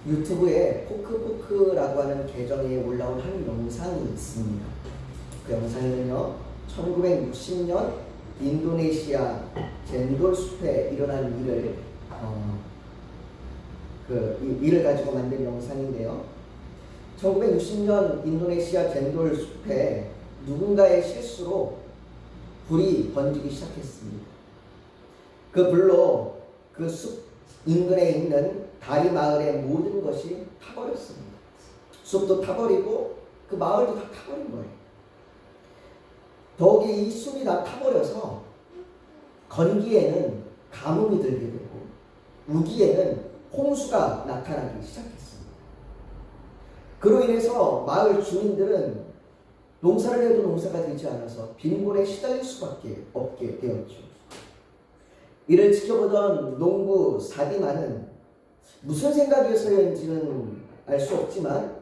유튜브에 포크포크라고 하는 계정에 올라온 한 영상이 있습니다. 그 영상에는요, 1960년 인도네시아 젠돌 숲에 일어난 일을 가지고 만든 영상인데요. 1960년 인도네시아 젠돌 숲에 누군가의 실수로 불이 번지기 시작했습니다. 그 불로 그 숲 인근에 있는 다리 마을의 모든 것이 타버렸습니다. 숲도 타버리고 그 마을도 다 타버린 거예요. 더욱이 이 숲이 다 타버려서 건기에는 가뭄이 들게 되고 우기에는 홍수가 나타나기 시작했습니다. 그로 인해서 마을 주민들은 농사를 해도 농사가 되지 않아서 빈곤에 시달릴 수밖에 없게 되었죠. 이를 지켜보던 농부 사디마는 무슨 생각에서였는지는 알 수 없지만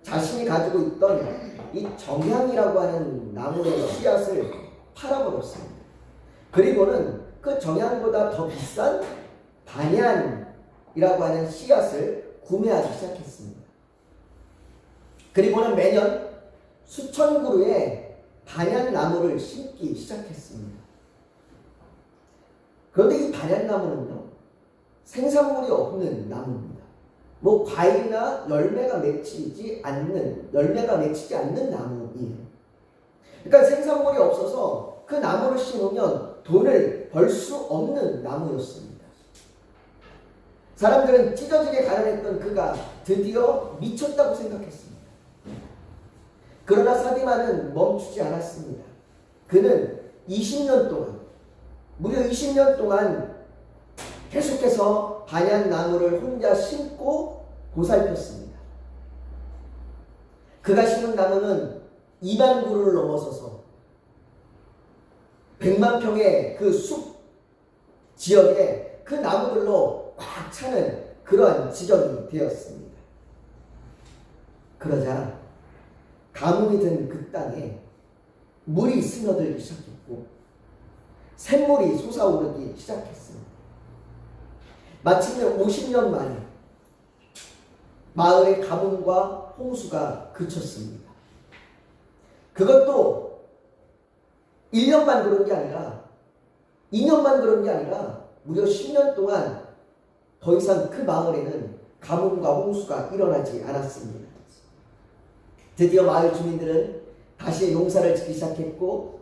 자신이 가지고 있던 이 정향이라고 하는 나무의 씨앗을 팔아버렸습니다. 그리고는 그 정향보다 더 비싼 반얀이라고 하는 씨앗을 구매하기 시작했습니다. 그리고는 매년 수천 그루의 반얀 나무를 심기 시작했습니다. 그런데 이 반얀나무는요, 생산물이 없는 나무입니다. 뭐 과일이나 열매가 맺히지 않는 나무이에요. 그러니까 생산물이 없어서 그 나무를 심으면 돈을 벌 수 없는 나무였습니다. 사람들은 찢어지게 가난했던 그가 드디어 미쳤다고 생각했습니다. 그러나 사디마는 멈추지 않았습니다. 그는 20년 동안, 무려 20년 동안 계속해서 반얀 나무를 혼자 심고 보살폈습니다. 그가 심은 나무는 2만 그루를 넘어서서 100만 평의 그 숲 지역에 그 나무들로 꽉 차는 그러한 지점이 되었습니다. 그러자 가뭄이 든 그 땅에 물이 스며들기 시작했고 샘물이 솟아오르기 시작했습니다. 마침내 50년 만에 마을의 가뭄과 홍수가 그쳤습니다. 그것도 1년만 그런 게 아니라 2년만 그런 게 아니라 무려 10년 동안 더 이상 그 마을에는 가뭄과 홍수가 일어나지 않았습니다. 드디어 마을 주민들은 다시 농사를 짓기 시작했고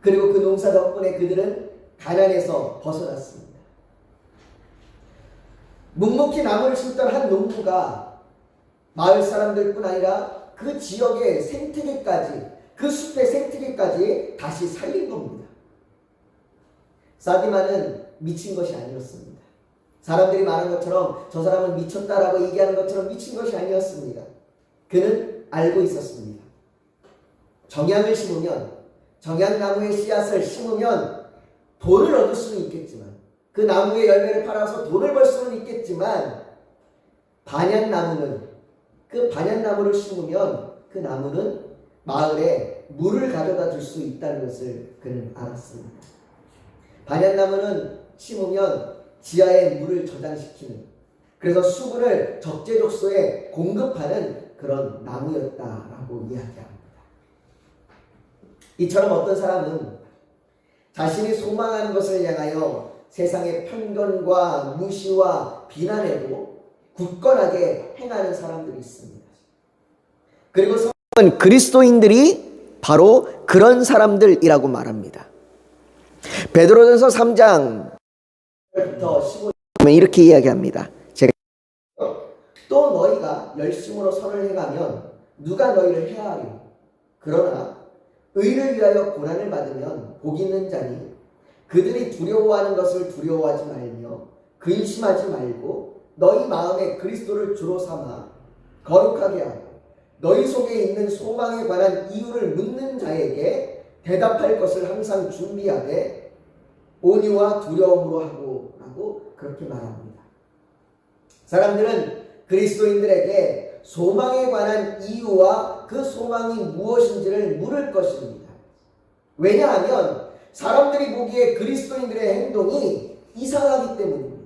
그리고 그 농사 덕분에 그들은 가난에서 벗어났습니다. 묵묵히 나무를 심던 한 농부가 마을 사람들뿐 아니라 그 지역의 생태계까지, 그 숲의 생태계까지 다시 살린 겁니다. 사디마는 미친 것이 아니었습니다. 사람들이 말한 것처럼 저 사람은 미쳤다라고 얘기하는 것처럼 미친 것이 아니었습니다. 그는 알고 있었습니다. 정향을 심으면, 정향나무의 씨앗을 심으면 돈을 얻을 수는 있겠지만, 그 나무의 열매를 팔아서 돈을 벌 수는 있겠지만, 반얀나무는, 그 반얀나무를 심으면 그 나무는 마을에 물을 가져다 줄 수 있다는 것을 그는 알았습니다. 반얀나무는 심으면 지하에 물을 저장시키는, 그래서 수분을 적재적소에 공급하는 그런 나무였다라고 이야기합니다. 이처럼 어떤 사람은 자신이 소망하는 것을 향하여 세상의 편견과 무시와 비난에도 굳건하게 행하는 사람들이 있습니다. 그리고 성경은 그리스도인들이 바로 그런 사람들이라고 말합니다. 베드로전서 3장 1절부터 15절에 이렇게 이야기합니다. 또 너희가 열심으로 선을 행하면 누가 너희를 해하리요? 그러나 의를 위하여 고난을 받으면 복 있는 자니 그들이 두려워하는 것을 두려워하지 말며 근심하지 말고 너희 마음에 그리스도를 주로 삼아 거룩하게 하고 너희 속에 있는 소망에 관한 이유를 묻는 자에게 대답할 것을 항상 준비하되 온유와 두려움으로 하고 그렇게 말합니다. 사람들은 그리스도인들에게 소망에 관한 이유와 그 소망이 무엇인지를 물을 것입니다. 왜냐하면 사람들이 보기에 그리스도인들의 행동이 이상하기 때문입니다.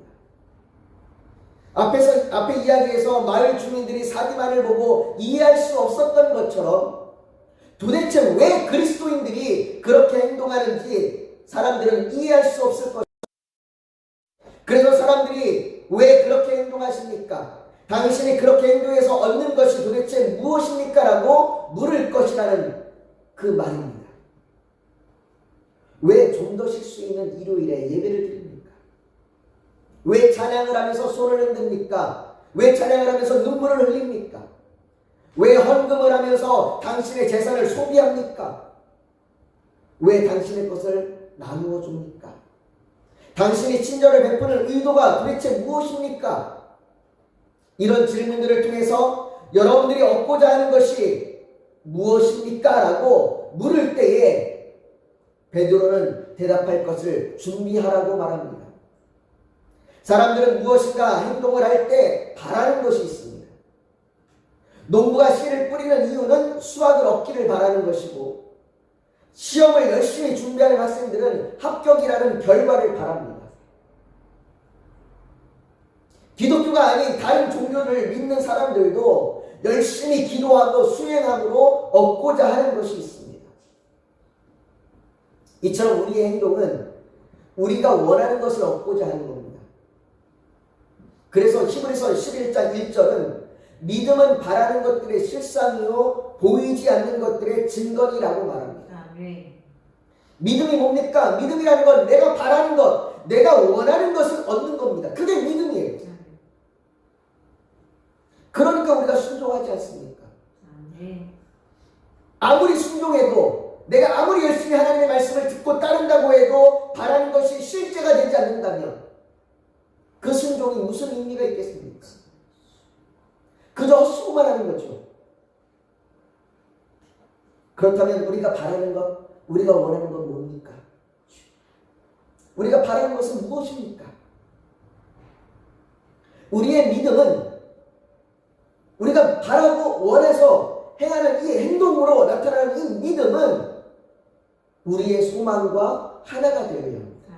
앞에 이야기에서 마을 주민들이 사디만을 보고 이해할 수 없었던 것처럼 도대체 왜 그리스도인들이 그렇게 행동하는지 사람들은 이해할 수 없을 것입니다. 그래서 사람들이 왜 그렇게 행동하십니까? 당신이 그렇게 행동해서 얻는 것이 도대체 무엇입니까? 라고 물을 것이라는 그 말입니다. 왜 좀 더 쉴 수 있는 일요일에 예배를 드립니까? 왜 찬양을 하면서 손을 흔듭니까? 왜 찬양을 하면서 눈물을 흘립니까? 왜 헌금을 하면서 당신의 재산을 소비합니까? 왜 당신의 것을 나누어 줍니까? 당신이 친절을 베푸는 의도가 도대체 무엇입니까? 이런 질문들을 통해서 여러분들이 얻고자 하는 것이 무엇입니까? 라고 물을 때에 베드로는 대답할 것을 준비하라고 말합니다. 사람들은 무엇인가 행동을 할 때 바라는 것이 있습니다. 농부가 씨를 뿌리는 이유는 수확을 얻기를 바라는 것이고, 시험을 열심히 준비하는 학생들은 합격이라는 결과를 바랍니다. 기독교가 아닌 다른 종교를 믿는 사람들도 열심히 기도하고 수행함으로 얻고자 하는 것이 있습니다. 이처럼 우리의 행동은 우리가 원하는 것을 얻고자 하는 겁니다. 그래서 히브리서 11장 1절은 믿음은 바라는 것들의 실상이요 보이지 않는 것들의 증거니라고 말합니다. 믿음이 뭡니까? 믿음이라는 건 내가 바라는 것, 내가 원하는 것을 얻는 겁니다. 그게 믿음이에요. 그러니까 우리가 순종하지 않습니까? 아무리 순종해도, 내가 아무리 열심히 하나님의 말씀을 듣고 따른다고 해도 바라는 것이 실제가 되지 않는다면 그 순종이 무슨 의미가 있겠습니까? 그저 헛수고만 하는 거죠. 그렇다면 우리가 바라는 것, 우리가 원하는 건 뭡니까? 우리가 바라는 것은 무엇입니까? 우리의 믿음은 우리가 바라고 원해서 행하는 이 행동으로 나타나는 이 믿음은 우리의 소망과 하나가 되어야 합니다.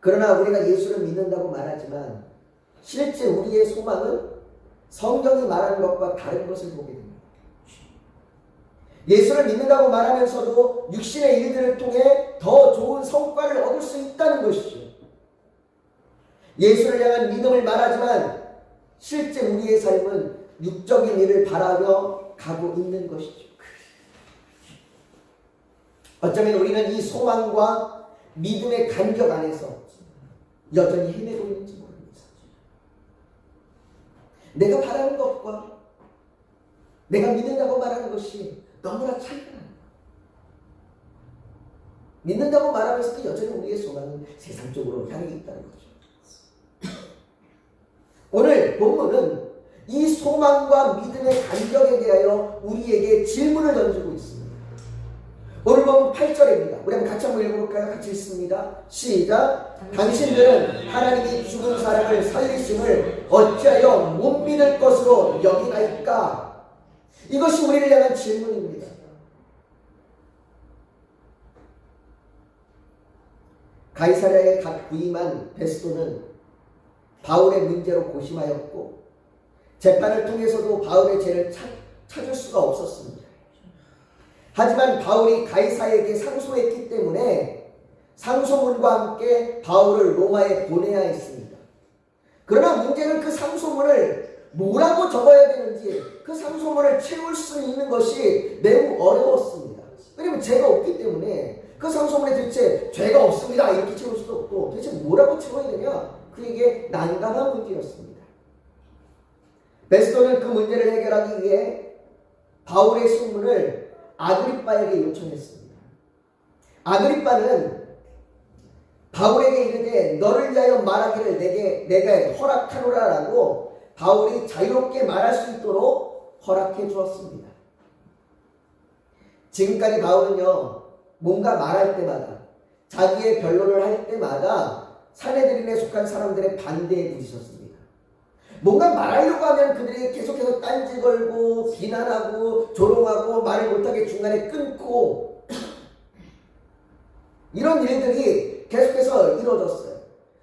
그러나 우리가 예수를 믿는다고 말하지만 실제 우리의 소망은 성경이 말하는 것과 다른 것을 보게 됩니다. 예수를 믿는다고 말하면서도 육신의 일들을 통해 더 좋은 성과를 얻을 수 있다는 것이죠. 예수를 향한 믿음을 말하지만 실제 우리의 삶은 육적인 일을 바라며 가고 있는 것이죠. 어쩌면 우리는 이 소망과 믿음의 간격 안에서 여전히 헤매고 있는지 모릅니다. 내가 바라는 것과 내가 믿는다고 말하는 것이 너무나 차이가 납니다. 믿는다고 말하면서도 여전히 우리의 소망은 세상 쪽으로 향해 있다는 거죠. 오늘 본문은 이 소망과 믿음의 간격에 대하여 우리에게 질문을 던지고 있습니다. 오늘 본문 8절입니다. 우리 한번 같이 한번 읽어볼까요? 같이 읽습니다. 시작. 당신들은 하나님이 죽은 사람을 살리심을 어찌하여 못 믿을 것으로 여기나이까? 이것이 우리를 향한 질문입니다. 가이사랴에 갓 부임한 베스도는 바울의 문제로 고심하였고 재판을 통해서도 바울의 죄를 찾을 수가 없었습니다. 하지만 바울이 가이사에게 상소했기 때문에 상소문과 함께 바울을 로마에 보내야 했습니다. 그러나 문제는 그 상소문을 뭐라고 적어야 되는지 그 상소문을 채울 수 있는 것이 매우 어려웠습니다. 왜냐하면 죄가 없기 때문에 그 상소문에 도대체 죄가 없습니다 이렇게 채울 수도 없고 도대체 뭐라고 채워야 되냐, 그에게 난감한 문제였습니다. 베스도는 그 문제를 해결하기 위해 바울의 신문을 아그리빠에게 요청했습니다. 아그리빠는 바울에게 이르되 너를 위하여 말하기를 내가 허락하노라라고 바울이 자유롭게 말할 수 있도록 허락해 주었습니다. 지금까지 바울은요, 뭔가 말할 때마다 자기의 변론을 할 때마다 사내들인에 속한 사람들의 반대에 부딪혔습니다. 뭔가 말하려고 하면 그들이 계속해서 딴지 걸고 비난하고 조롱하고 말을 못하게 중간에 끊고 이런 일들이 계속해서 이루어졌어요.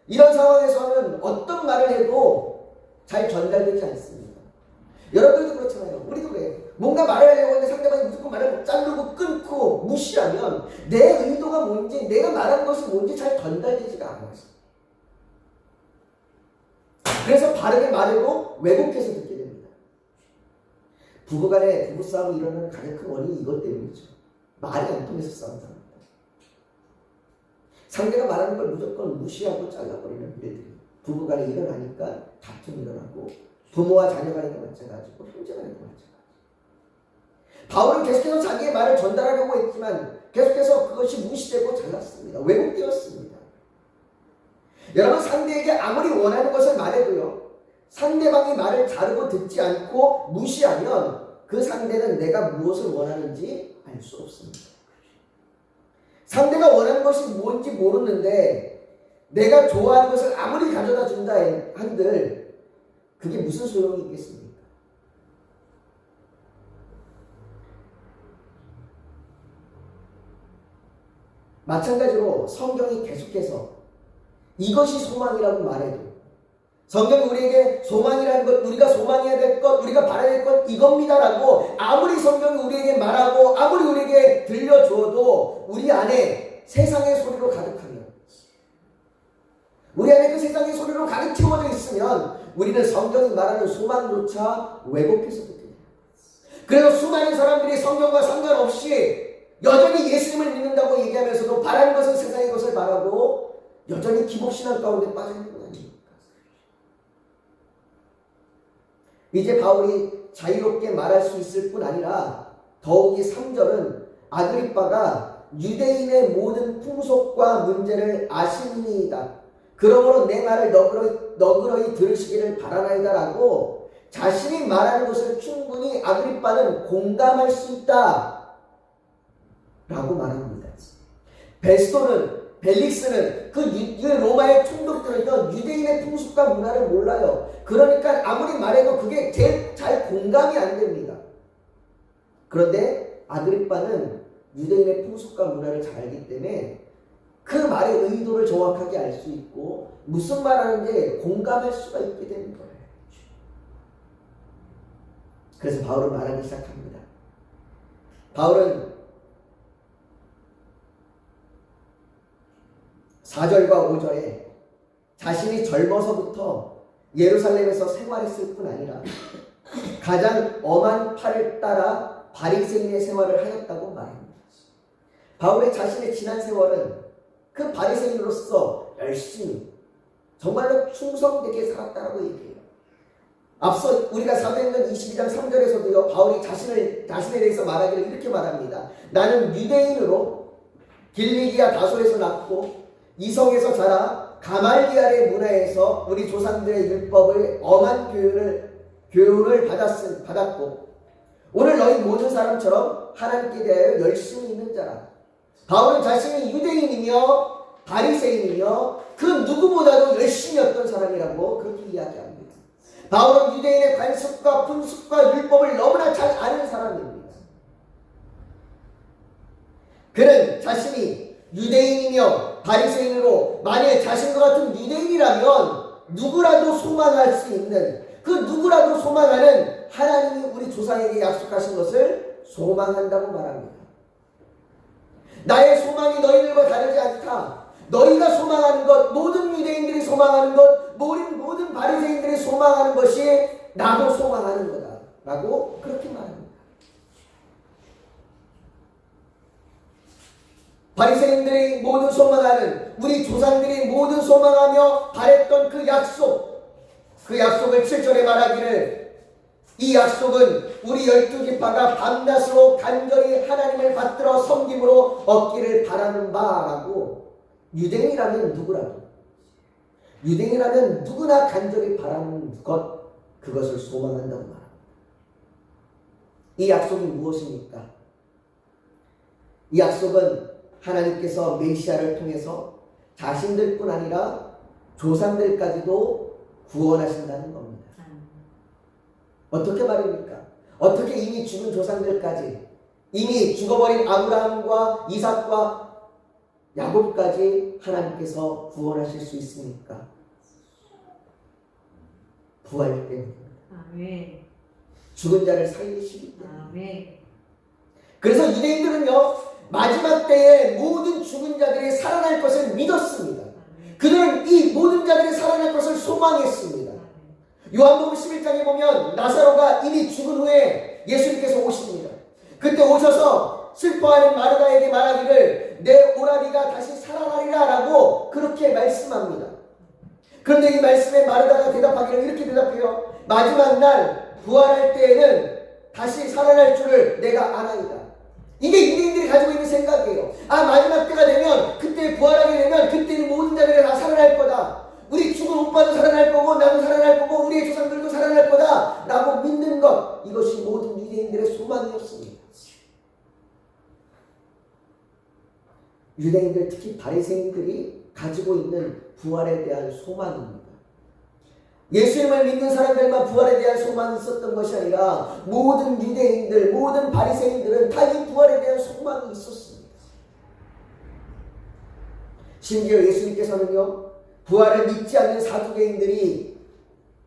이런 상황에서는 어떤 말을 해도 잘 전달되지 않습니다. 여러분들도 그렇잖아요. 우리도 그래요. 뭔가 말을 하려고 하는데 상대방이 무조건 말을 자르고 끊고 무시하면 내 의도가 뭔지, 내가 말한 것이 뭔지 잘 전달되지가 않아요. 그래서 바르게 말해도 왜곡해서 듣게 됩니다. 부부간에 부부싸움이 일어나는 가장 큰 원인이 이것 때문이죠. 말이 안 통해서 싸운다. 상대가 말하는 걸 무조건 무시하고 잘라버리는 일들이 부부간에 일어나니까 다툼이 일어나고 부모와 자녀 간에도 마찬가지고 형제 간에도 마찬가지고. 바울은 계속해서 자기의 말을 전달하려고 했지만 계속해서 그것이 무시되고 잘랐습니다. 왜곡되었습니다. 여러분, 상대에게 아무리 원하는 것을 말해도요, 상대방이 말을 자르고 듣지 않고 무시하면 그 상대는 내가 무엇을 원하는지 알 수 없습니다. 상대가 원하는 것이 뭔지 모르는데 내가 좋아하는 것을 아무리 가져다 준다 한들 그게 무슨 소용이 있겠습니까? 마찬가지로 성경이 계속해서 이것이 소망이라고 말해도 성경이 우리에게 소망이라는 것, 우리가 소망해야 될 것, 우리가 바라야 될 것 이겁니다라고 아무리 성경이 우리에게 말하고 아무리 우리에게 들려줘도 우리 안에 세상의 소리로 가득하면, 우리 안에 그 세상의 소리로 가득 채워져 있으면 우리는 성경이 말하는 소망조차 왜곡해서 듣게 됩니다. 그래서 수많은 사람들이 성경과 상관없이 여전히 예수님을 믿는다고 얘기하면서도 바라는 것은 세상의 것을 바라고 여전히 기복신앙 가운데 빠져 있는 것 아닙니까? 이제 바울이 자유롭게 말할 수 있을 뿐 아니라 더욱이 3절은 아그리빠가 유대인의 모든 풍속과 문제를 아시니이다. 그러므로 내 말을 너그러이 들으시기를 바라나이다 라고 자신이 말하는 것을 충분히 아그리빠는 공감할 수 있다 라고 말합니다. 베스토는, 벨릭스는 그 로마의 총독들은요, 유대인의 풍습과 문화를 몰라요. 그러니까 아무리 말해도 그게 제일 잘 공감이 안 됩니다. 그런데 아그리빠는 유대인의 풍습과 문화를 잘 알기 때문에 그 말의 의도를 정확하게 알 수 있고 무슨 말하는지 공감할 수가 있게 되는 거예요. 그래서 바울은 말하기 시작합니다. 바울은 4절과 5절에 자신이 젊어서부터 예루살렘에서 생활했을 뿐 아니라 가장 엄한 팔을 따라 바리새인의 생활을 하였다고 말합니다. 바울의 자신의 지난 세월은 그 바리새인으로서 열심히 정말로 충성되게 살았다고 얘기해요. 앞서 우리가 사도행전 22장 3절에서도요, 바울이 자신에 대해서 말하기를 이렇게 말합니다. 나는 유대인으로 길리기아 다소에서 낳고 이성에서 자라 가말리알의 문화에서 우리 조상들의 율법을 엄한 교훈을 받았고 오늘 너희 모든 사람처럼 하나님께 대하여 열심히 있는 자라. 바울은 자신이 유대인이며 바리새인이며 그 누구보다도 열심히 했던 사람이라고 그렇게 이야기합니다. 바울은 유대인의 관습과 풍습과 율법을 너무나 잘 아는 사람입니다. 그는 자신이 유대인이며 바리새인으로 만일 자신과 같은 유대인이라면 누구라도 소망할 수 있는, 그 누구라도 소망하는 하나님이 우리 조상에게 약속하신 것을 소망한다고 말합니다. 나의 소망이 너희들과 다르지 않다. 너희가 소망하는 것, 모든 유대인들이 소망하는 것, 모든 바리새인들이 소망하는 것이 나도 소망하는 거다 라고 그렇게 말합니다. 바리새인들이 모두 소망하는, 우리 조상들이 모두 소망하며 바랬던 그 약속을 7절에 말하기를, 이 약속은 우리 12지파가 밤낮으로 간절히 하나님을 받들어 섬김으로 얻기를 바라는 바라고, 유대인이라면 누구나 간절히 바라는 것, 그것을 소망한다고 말합니다. 이 약속이 무엇입니까? 이 약속은 하나님께서 메시아를 통해서 자신들뿐 아니라 조상들까지도 구원하신다는 겁니다. 어떻게 말입니까? 어떻게 이미 죽은 조상들까지, 이미 죽어버린 아브라함과 이삭과 야곱까지 하나님께서 구원하실 수 있습니까? 부활 때문에. 아멘. 죽은 자를 살리시기 때문에. 아멘. 그래서 유대인들은요, 마지막 때에 모든 죽은 자들이 살아날 것을 믿었습니다. 그들은 이 모든 자들이 살아날 것을 소망했습니다. 요한복음 11장에 보면 나사로가 이미 죽은 후에 예수님께서 오십니다. 그때 오셔서 슬퍼하는 마르다에게 말하기를 내 오라비가 다시 살아나리라 라고 그렇게 말씀합니다. 그런데 이 말씀에 마르다가 대답하기를 이렇게 대답해요. 마지막 날 부활할 때에는 다시 살아날 줄을 내가 아나이다. 이게 유대인들이 가지고 있는 생각이에요. 아, 마지막 때가 되면, 그때 부활하게 되면 그때는 모든 자들이 다 살아날 거다. 우리 죽은 오빠도 살아날 거고 나도 살아날 거고 우리의 조상들도 살아날 거다 라고 믿는 것, 이것이 모든 유대인들의 소망이었습니다. 유대인들, 특히 바리새인들이 가지고 있는 부활에 대한 소망입니다. 예수님을 믿는 사람들만 부활에 대한 소망이 있었던 것이 아니라 모든 유대인들, 모든 바리새인들은 다 이 부활에 대한 소망이 있었습니다. 심지어 예수님께서는요, 부활을 믿지 않는 사두개인들이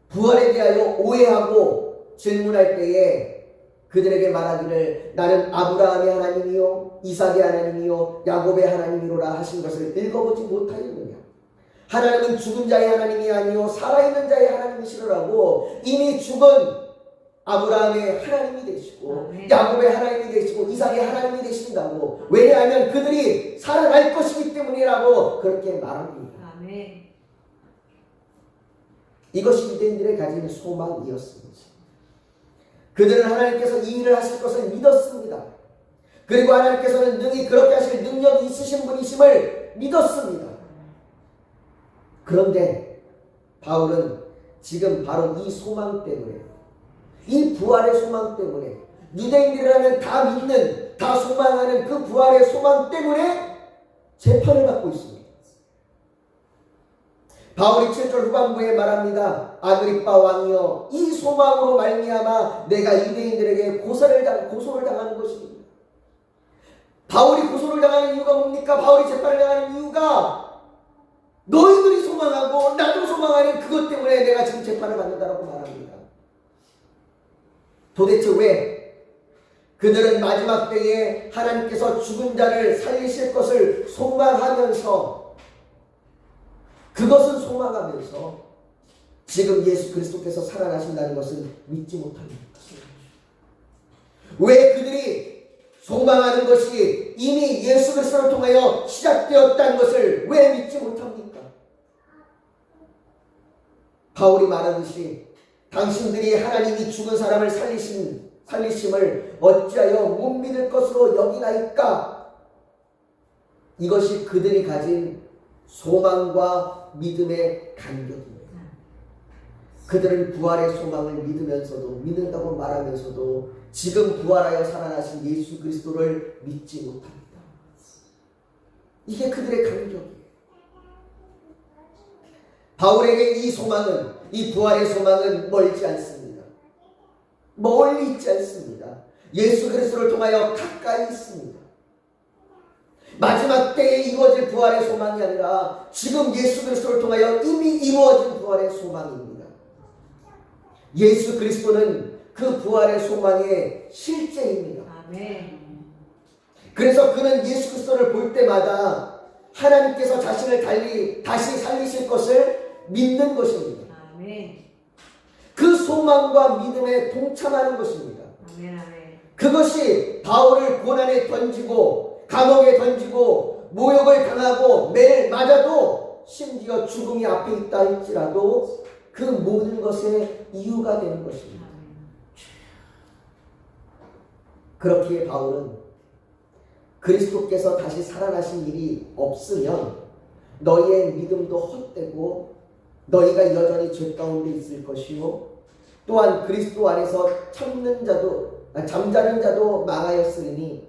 부활에 대하여 오해하고 질문할 때에 그들에게 말하기를 나는 아브라함의 하나님이요 이삭의 하나님이요 야곱의 하나님이로라 하신 것을 읽어보지 못하였느냐. 하나님은 죽은 자의 하나님이 아니요 살아있는 자의 하나님이시라고 이미 죽은 아브라함의 하나님이 되시고 야곱의 하나님이 되시고 이삭의 하나님이 되신다고. 왜냐하면 그들이 살아날 것이기 때문이라고 그렇게 말합니다. 아멘. 이것이 유대인들의 가진 소망이었습니다. 그들은 하나님께서 이 일을 하실 것을 믿었습니다. 그리고 하나님께서는 능히 그렇게 하실 능력이 있으신 분이심을 믿었습니다. 그런데 바울은 지금 바로 이 소망 때문에, 이 부활의 소망 때문에, 유대인들이라면 다 믿는, 다 소망하는 그 부활의 소망 때문에 재판을 받고 있습니다. 바울이 7절 후반부에 말합니다. 아그리빠 왕이여, 이 소망으로 말미암아 내가 유대인들에게 고소를 당하는 것입니다. 바울이 고소를 당하는 이유가 뭡니까? 바울이 재판을 당하는 이유가 너희들이 소망하고 나도 소망하는 그것 때문에 내가 지금 재판을 받는다라고 말합니다. 도대체 왜 그들은 마지막 때에 하나님께서 죽은 자를 살리실 것을 소망하면서, 그것은 소망하면서 지금 예수 그리스도께서 살아나신다는 것은 믿지 못합니다. 왜 그들이 소망하는 것이 이미 예수 그리스도를 통하여 시작되었다는 것을 왜 믿지 못합니까? 바울이 말하듯이 당신들이 하나님이 죽은 사람을 살리심을 어찌하여 못 믿을 것으로 여기나이까? 이것이 그들이 가진 소망과 믿음의 간격입니다. 그들은 부활의 소망을 믿으면서도, 믿는다고 말하면서도 지금 부활하여 살아나신 예수 그리스도를 믿지 못합니다. 이게 그들의 간격이에요. 바울에게 이 소망은, 이 부활의 소망은 멀지 않습니다. 멀리 있지 않습니다. 예수 그리스도를 통하여 가까이 있습니다. 마지막 때에 이루어질 부활의 소망이 아니라 지금 예수 그리스도를 통하여 이미 이루어진 부활의 소망입니다. 예수 그리스도는 그 부활의 소망의 실제입니다. 아멘. 그래서 그는 예수 그리스도를 볼 때마다 하나님께서 자신을 다시 살리실 것을 믿는 것입니다. 아멘. 그 소망과 믿음에 동참하는 것입니다. 아멘. 아멘. 그것이 바울을 고난에 던지고 감옥에 던지고 모욕을 당하고 매일 맞아도 심지어 죽음이 앞에 있다 할지라도 그 모든 것의 이유가 되는 것입니다. 그렇기에 바울은 그리스도께서 다시 살아나신 일이 없으면 너희의 믿음도 헛되고 너희가 여전히 죄 가운데 있을 것이요 또한 그리스도 안에서 잠자는 자도 망하였으니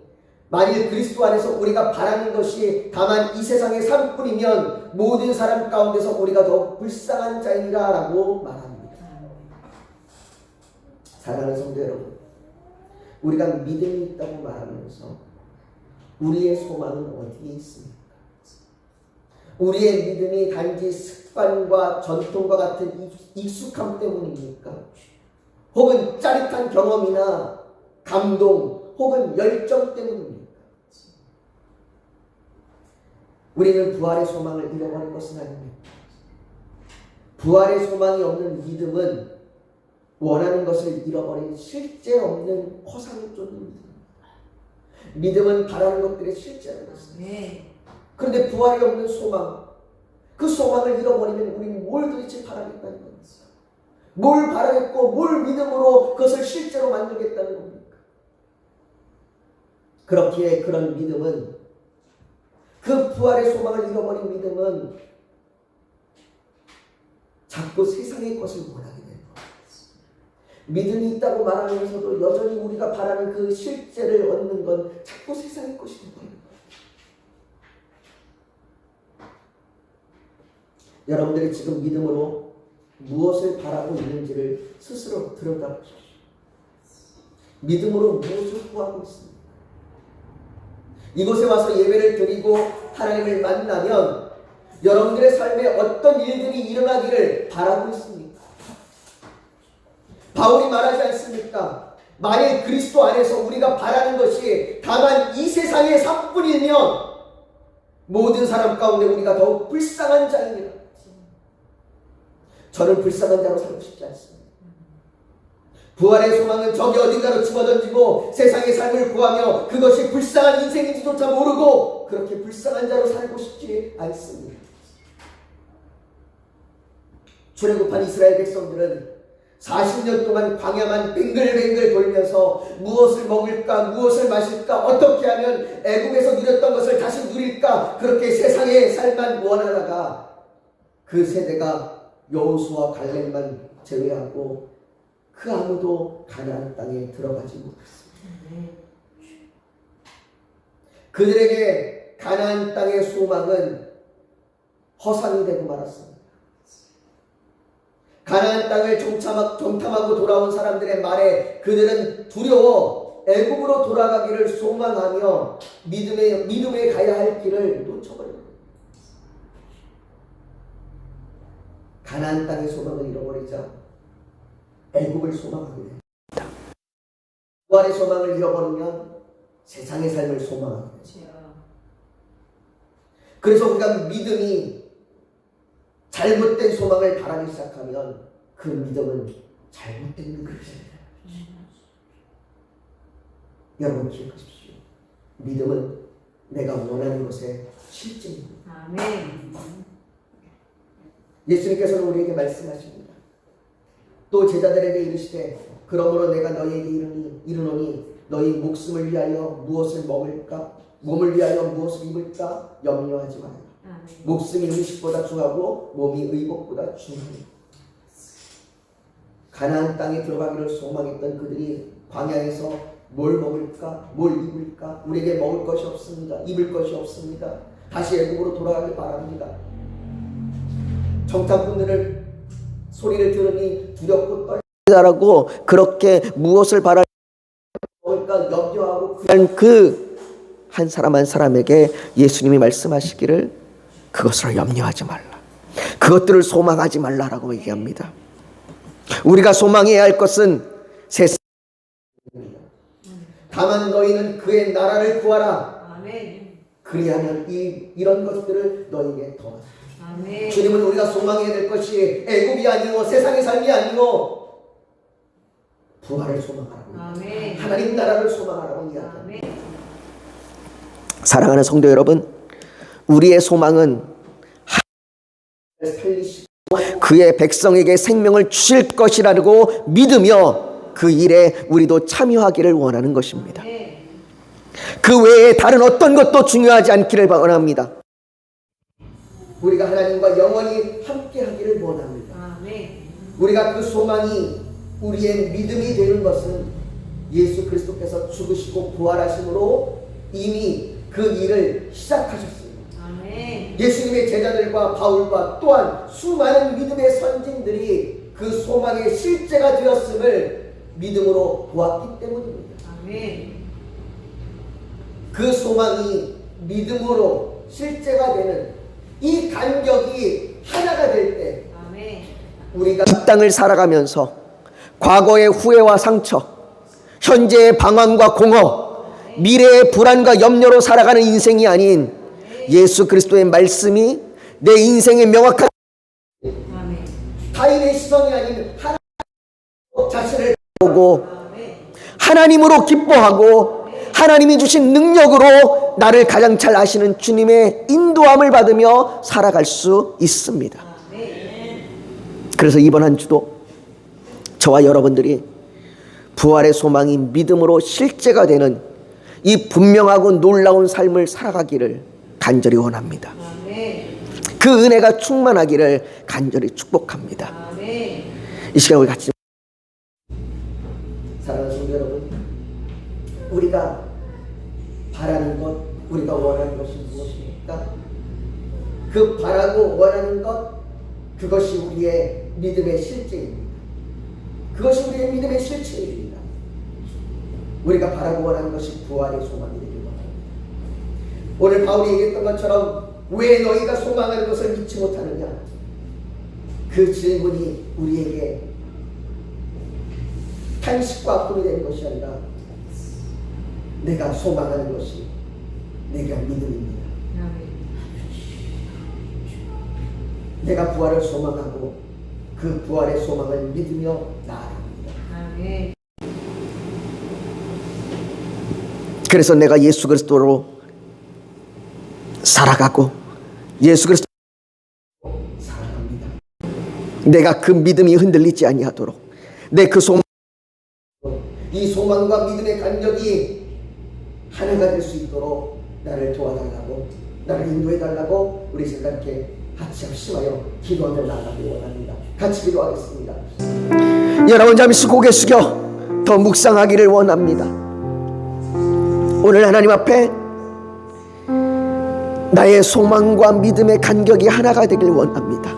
만일 그리스도 안에서 우리가 바라는 것이 다만 이 세상의 삶뿐이면 모든 사람 가운데서 우리가 더욱 불쌍한 자이라 라고 말합니다. 사랑하는 성도 여러분, 우리가 믿음이 있다고 말하면서 우리의 소망은 어디에 있습니까? 우리의 믿음이 단지 습관과 전통과 같은 익숙함 때문입니까? 혹은 짜릿한 경험이나 감동 혹은 열정 때문입니까? 우리는 부활의 소망을 잃어버린 것은 아닙니다. 부활의 소망이 없는 믿음은 원하는 것을 잃어버린 실제 없는 허상을 쫓는 믿음입니다. 믿음은 바라는 것들의 실제라는 것입니다. 그런데 부활이 없는 소망, 그 소망을 잃어버리면 우리는 뭘 도대체 바라겠다는 겁니까? 뭘 바라겠고 뭘 믿음으로 그것을 실제로 만들겠다는 겁니까? 그렇기에 그런 믿음은, 그 부활의 소망을 잃어버린 믿음은 자꾸 세상의 것을 원하게 되는 겁니다. 믿음이 있다고 말하면서도 여전히 우리가 바라는 그 실제를 얻는 건 자꾸 세상의 것이 되는 거예요. 여러분들이 지금 믿음으로 무엇을 바라고 있는지를 스스로 들여다보십시오. 믿음으로 무엇을 구하고 있습니까? 이곳에 와서 예배를 드리고 하나님을 만나면 여러분들의 삶에 어떤 일들이 일어나기를 바라고 있습니까? 바울이 말하지 않습니까? 만일 그리스도 안에서 우리가 바라는 것이 다만 이 세상의 삶뿐이면 모든 사람 가운데 우리가 더욱 불쌍한 자입니다. 저는 불쌍한 자로 살고 싶지 않습니다. 부활의 소망은 저기 어딘가로 집어던지고 세상의 삶을 구하며 그것이 불쌍한 인생인지조차 모르고 그렇게 불쌍한 자로 살고 싶지 않습니다. 출애굽한 이스라엘 백성들은 40년 동안 광야만 뱅글뱅글 돌면서 무엇을 먹을까, 무엇을 마실까, 어떻게 하면 애국에서 누렸던 것을 다시 누릴까, 그렇게 세상의 삶만 원하다가 그 세대가 여호수아 갈렙만 제외하고 그 아무도 가나안 땅에 들어가지 못했습니다. 그들에게 가나안 땅의 소망은 허상이 되고 말았습니다. 가나안 땅을 정탐하고 돌아온 사람들의 말에 그들은 두려워 애국으로 돌아가기를 소망하며 믿음에 가야 할 길을 놓쳐버립니다. 가나안 땅의 소망을 잃어버리자 애국을 소망하게 됩니다. 부활의 소망을 잃어버리면 세상의 삶을 소망하게 됩니다. 그래서 우리가 믿음이 잘못된 소망을 바라기 시작하면 그 믿음은 잘못된 믿음입니다. 여러분 기억하십시오. 믿음은 내가 원하는 것의 실제입니다. 아멘. 예수님께서는 우리에게 말씀하십니다. 또 제자들에게 이르시되 그러므로 내가 너희에게 이르노니 너희 목숨을 위하여 무엇을 먹을까, 몸을 위하여 무엇을 입을까 염려하지 말라. 목숨이 음식보다 중하고 몸이 의복보다 중하니. 가나안 땅에 들어가기를 소망했던 그들이 광야에서 뭘 먹을까, 뭘 입을까, 우리에게 먹을 것이 없습니다, 입을 것이 없습니다, 다시 애국으로 돌아가길 바랍니다. 정탐꾼들의 소리를 들으니 두렵고 떨리다라고 그렇게 무엇을 먹을까 염려하고 그냥 그 한 사람 한 사람에게 예수님이 말씀하시기를 그것으로 염려하지 말라, 그것들을 소망하지 말라라고 얘기합니다. 우리가 소망해야 할 것은 세상입니다. 다만 너희는 그의 나라를 구하라. 아멘. 그리하면 이런 것들을 너희에게 더하라. 아멘. 주님은 우리가 소망해야 될 것이 애굽이 아니고 세상의 삶이 아니고 부활을 소망하라고, 아멘. 하나님 나라를 소망하라고 이야기합니다. 아멘. 사랑하는 성도 여러분, 우리의 소망은 살리시고 그의 백성에게 생명을 주실 것이라고 믿으며 그 일에 우리도 참여하기를 원하는 것입니다. 그 외에 다른 어떤 것도 중요하지 않기를 원합니다. 우리가 하나님과 영원히 함께하기를 원합니다. 우리가 그 소망이 우리의 믿음이 되는 것은 예수 그리스도께서 죽으시고 부활하심으로 이미 그 일을 시작하셨습니다. 예수님의 제자들과 바울과 또한 수많은 믿음의 선진들이 그 소망의 실제가 되었음을 믿음으로 보았기 때문입니다. 그 소망이 믿음으로 실제가 되는 이 간격이 하나가 될 때 아멘. 우리가 이 땅을 살아가면서 과거의 후회와 상처, 현재의 방황과 공허, 미래의 불안과 염려로 살아가는 인생이 아닌 예수 그리스도의 말씀이 내 인생의 명확한 아멘. 타인의 시선이 아닌 하나님 자신을 보고 아멘. 하나님으로 기뻐하고 하나님이 주신 능력으로 나를 가장 잘 아시는 주님의 인도함을 받으며 살아갈 수 있습니다. 그래서 이번 한 주도 저와 여러분들이 부활의 소망이 믿음으로 실제가 되는 이 분명하고 놀라운 삶을 살아가기를 간절히 원합니다. 아멘. 그 은혜가 충만하기를 간절히 축복합니다. 아멘. 이 시간 우리 같이 사랑하는 성도 여러분, 우리가 바라는 것, 우리가 원하는 것이 무엇입니까? 그 바라고 원하는 것, 그것이 우리의 믿음의 실제입니다. 그것이 우리의 믿음의 실체입니다. 우리가 바라고 원하는 것이 부활의 소망이 되길 바랍니다. 오늘 바울이 얘기했던 것처럼 왜 너희가 소망하는 것을 믿지 못하느냐? 그 질문이 우리에게 탄식과 아픔이 되는 것이 아니라 내가 소망하는 것이 내가 믿음입니다. 아멘. 내가 부활을 소망하고 그 부활의 소망을 믿으며 나아갑니다. 아멘. 그래서 내가 예수 그리스도로 살아가고 예수 그리스도로 살아갑니다. 내가 그 믿음이 흔들리지 아니하도록 내 그 소망, 이 소망과 믿음의 간격이 하나가 될 수 있도록 나를 도와달라고, 나를 인도해달라고 우리 생각해 같이 합심하여 기도하며 나아가기 원합니다. 같이 기도하겠습니다. 여러분 잠시 고개 숙여 더 묵상하기를 원합니다. 오늘 하나님 앞에 나의 소망과 믿음의 간격이 하나가 되길 원합니다.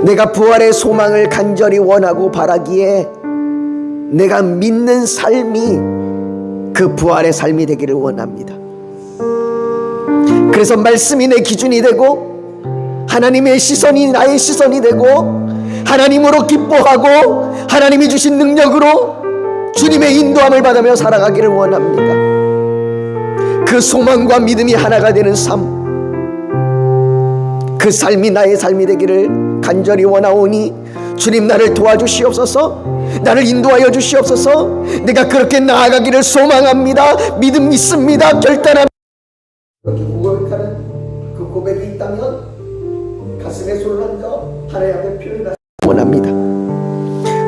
내가 부활의 소망을 간절히 원하고 바라기에 내가 믿는 삶이 그 부활의 삶이 되기를 원합니다. 그래서 말씀이 내 기준이 되고 하나님의 시선이 나의 시선이 되고 하나님으로 기뻐하고 하나님이 주신 능력으로 주님의 인도함을 받으며 살아가기를 원합니다. 그 소망과 믿음이 하나가 되는 삶, 그 삶이 나의 삶이 되기를 간절히 원하오니 주님 나를 도와주시옵소서, 나를 인도하여 주시옵소서. 내가 그렇게 나아가기를 소망합니다. 믿습니다. 결단합니다. 그렇게 고백하는 그 고백이 있다면 가슴에 손을 얹어 하나님 앞에 표현하기 원합니다.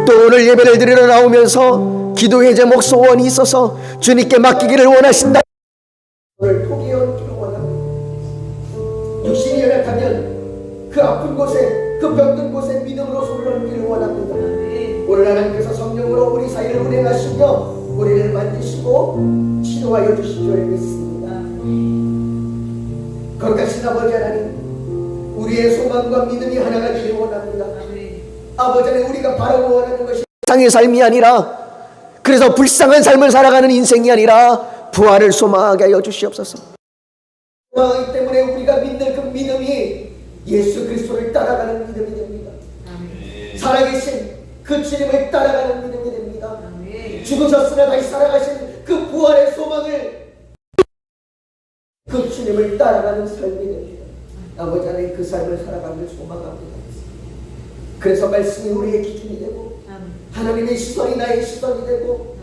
또 오늘 예배를 드리러 나오면서 기도의 제목 소원이 있어서 주님께 맡기기를 원하신다. 오늘 포기해 얹기를 원합니다. 육신이 연약하면 그 아픈 곳에, 그 병든 곳에 믿음으로 손을 얹기를 원합니다. 오늘 하나님께서 성령으로 우리 사이를 운행하시며 우리를 만지시고 치료하여 주실 줄 믿습니다. 거룩하신 아버지 하나님, 우리의 소망과 믿음이 하나가 되기를 원합니다. 아버지 하나님, 우리가 바라고 원하는 것이 세상의 삶이 아니라, 그래서 불쌍한 삶을 살아가는 인생이 아니라 부활을 소망하게 하여 주시옵소서. 소망하기 때문에 우리가 믿는 그 믿음이 예수 그리스도를 따라가는 믿음이 됩니다. 살아계신 그 주님을 따라가는 믿음이 됩니다. 죽으셨으나 다시 살아가신 그 부활의 소망을, 그 주님을 따라가는 삶이 됩니다. 아버지 하나님, 그 삶을 살아가기를 소망합니다. 그래서 말씀이 우리의 기준이 되고 하나님의 시선이 나의 시선이 되고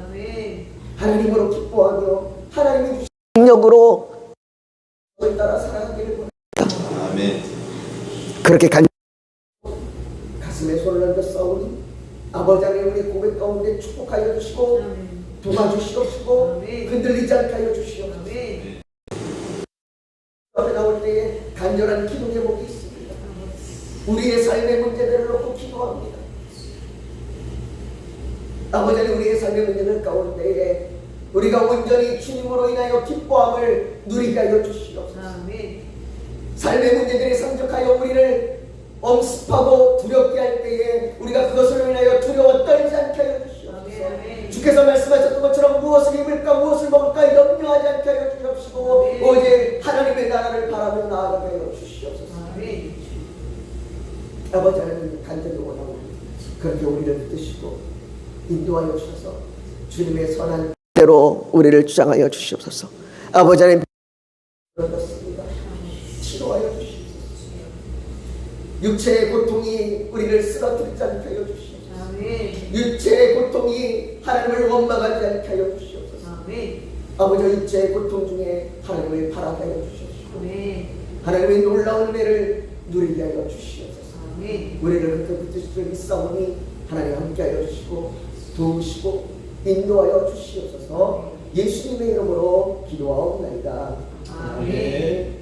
하나님으로 기뻐하며 하나님의 주신 능력으로 따라 살아가기를 원합니다. 아멘. 그렇게 가슴에 손을 얹어 싸우니 아버지 하나님, 우리 고백 가운데 축복하여 주시고 도와주시옵시고 흔들리지 않게 하여 주시옵소서. 앞에 나올 때에 간절한 기도 제목이 있습니다. 우리의 삶의 문제들을 놓고 기도합니다. 아버지 하나님, 우리의 삶의 문제들 가운데에 우리가 온전히 주님으로 인하여 기뻐함을 누리게 하여 주시옵소서. 삶의 문제들이 상적하여 우리를 엄습하고 두렵게 할 때에 우리가 그것을 인하여 두려워 떨지 않게 하여 주시옵소서. 주께서 말씀하셨던 것처럼 무엇을 입을까 무엇을 먹을까 염려하지 않게 하여 주시옵시고 오직 하나님의 나라를 바라며 나아가게 아버지 하나님 간절히 원하옵니다. 그렇게 우리를 붙드시고 인도하여 주셔서 주님의 선한 대로 우리를 주장하여 주시옵소서. 아버지 하나님 그렇습니다. 치료하여 주시옵소서. 육체의 고통이 우리를 쓰러뜨리지 않게 하여 주시옵소서. 아멘. 육체의 고통이 하나님을 원망하지 않게 하여 주시옵소서. 아멘. 아버지 육체의 고통 중에 하나님을 바라게 하여 주시옵소서. 아멘. 하나님의 놀라운 은혜를 누리게 하여 주시옵소서. 아멘. 우리를 그렇게 붙드시고 있사오니 하나님 함께 하여 주시고 도우시고 인도하여 주시옵소서. 예수님의 이름으로 기도하옵나이다. 아멘.